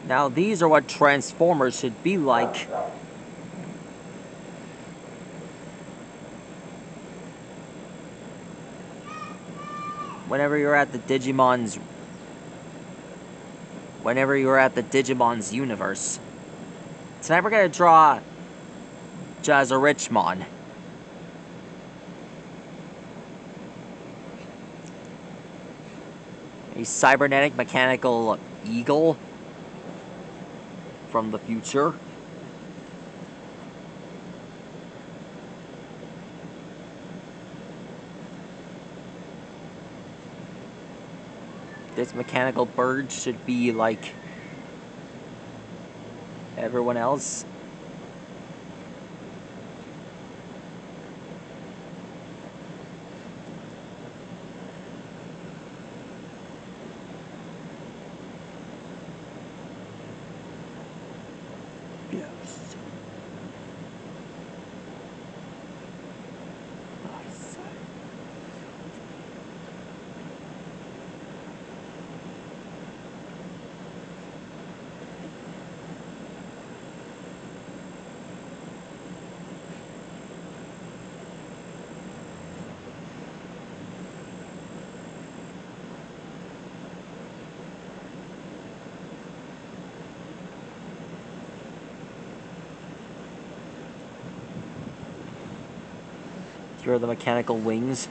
Now these are what Transformers should be like. Whenever you're at the Digimon's universe. Tonight we're gonna draw jazarichmon. A cybernetic mechanical eagle from the future. This mechanical bird should be like everyone else. Yes. Here are the mechanical wings.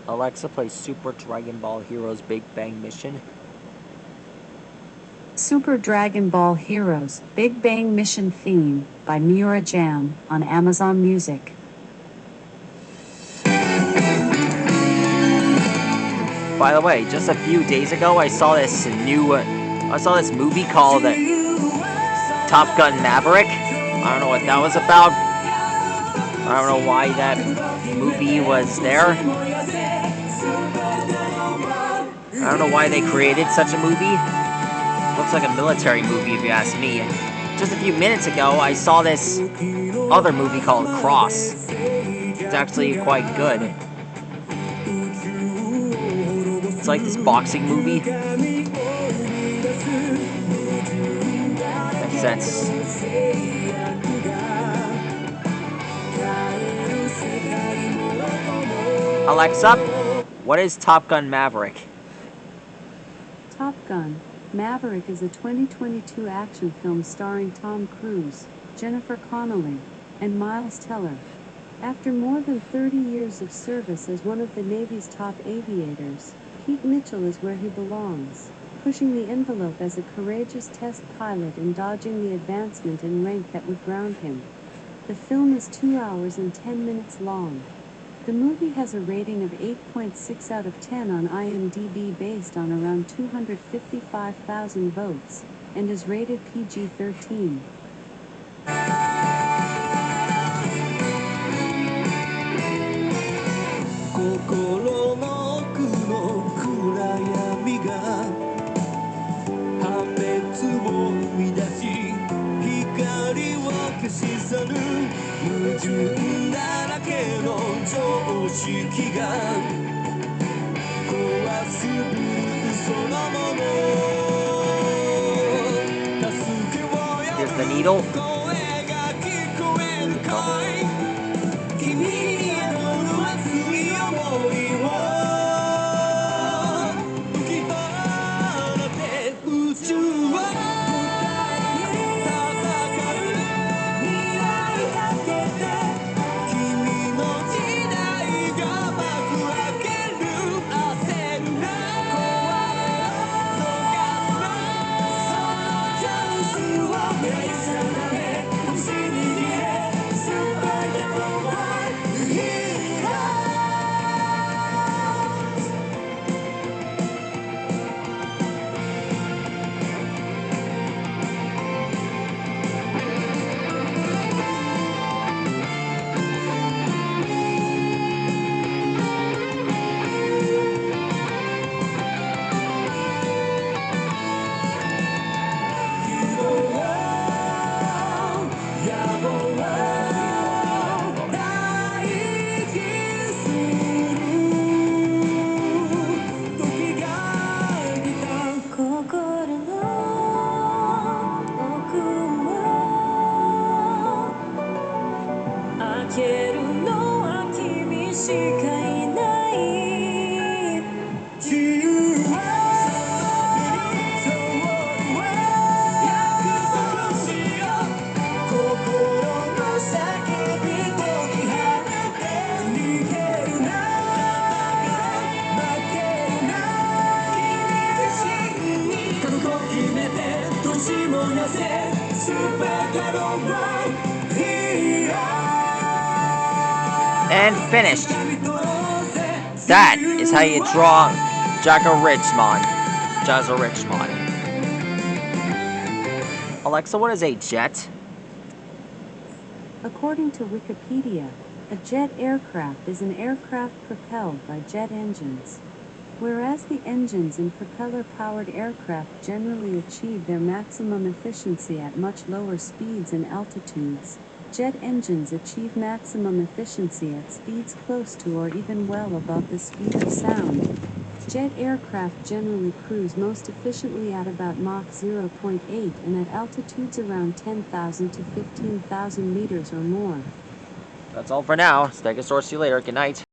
Alexa, play Super Dragon Ball Heroes Big Bang Mission. Super Dragon Ball Heroes Big Bang Mission theme by Miura Jam on Amazon Music. By the way, just a few days ago, I saw this movie called Top Gun Maverick. I don't know what that was about. I don't know why that movie was there. I don't know why they created such a movie. Looks like a military movie if you ask me. Just a few minutes ago, I saw this other movie called Cross. It's actually quite good. It's like this boxing movie. Makes sense. Alexa, what is Top Gun Maverick? Top Gun Maverick is a 2022 action film starring Tom Cruise, Jennifer Connelly, and Miles Teller. After more than 30 years of service as one of the Navy's top aviators, Pete Mitchell is where he belongs, pushing the envelope as a courageous test pilot and dodging the advancement in rank that would ground him. The film is 2 hours and 10 minutes long. The movie has a rating of 8.6 out of 10 on IMDb based on around 255,000 votes, and is rated PG-13. Here's the needle. けるのは君しかいない自由はそう約束しよう心の叫び解き放って逃げるな負けるな君自身に覚悟決めて年も痩せ全ての And finished. That is how you draw jazarichmon. Jazarichmon. Alexa, what is a jet? According to Wikipedia, a jet aircraft is an aircraft propelled by jet engines. Whereas the engines in propeller-powered aircraft generally achieve their maximum efficiency at much lower speeds and altitudes, jet engines achieve maximum efficiency at speeds close to or even well above the speed of sound. Jet aircraft generally cruise most efficiently at about Mach 0.8 and at altitudes around 10,000 to 15,000 meters or more. That's all for now. Stegosaurus, see you later. Good night.